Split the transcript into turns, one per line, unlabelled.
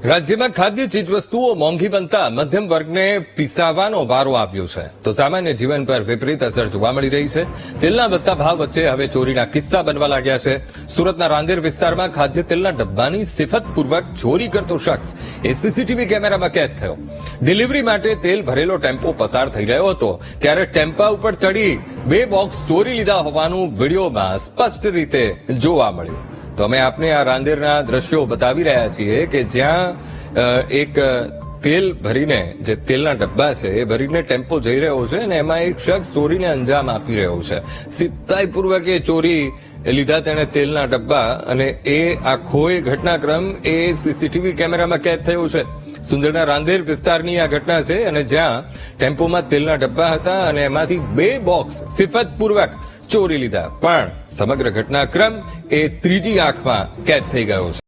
રાજ્યમાં ખાદ્ય ચીજવસ્તુઓ મોંઘી બનતા મધ્યમ વર્ગને પીસાવાનો વારો આવ્યો છે તો સામાન્ય જીવન પર વિપરીત અસર જોવા મળી રહી છે. તેલના વધતા ભાવ વચ્ચે હવે ચોરીના કિસ્સા બનવા લાગ્યા છે. સુરતના રાંદેર વિસ્તારમાં ખાદ્ય તેલના ડબ્બાની સિફતપૂર્વક ચોરી કરતો શખ્સ એ સીસીટીવી કેમેરામાં કેદ થયો. ડિલિવરી માટે તેલ ભરેલો ટેમ્પો પસાર થઈ રહ્યો હતો ત્યારે ટેમ્પા ઉપર ચડી 2 બોક્સ ચોરી લીધા હોવાનું વિડીયોમાં સ્પષ્ટ રીતે જોવા મળ્યું. તો અમે આપને આ રાંદેરના દ્રશ્યો બતાવી રહ્યા છીએ કે જ્યાં એક તેલ ભરીને જે તેલના ડબ્બા છે એ ભરીને ટેમ્પો જઈ રહ્યો છે અને એમાં એક શખ્સ ચોરીને અંજામ આપી રહ્યો છે. સિદ્ધાઈપૂર્વક એ ચોરી લીધા તેણે તેલના ડબ્બા અને એ આખો એ ઘટનાક્રમ એ સીસીટીવી કેમેરામાં કેદ થયો છે. સુંદરના રાંદેર વિસ્તારની આ ઘટના છે અને જ્યાં ટેમ્પોમાં તેલના ડબ્બા હતા અને એમાંથી 2 બોક્સ સિફતપૂર્વક ચોરી લીધા, પણ સમગ્ર ઘટનાક્રમ એ ત્રીજી આંખમાં કેદ થઈ ગયો છે.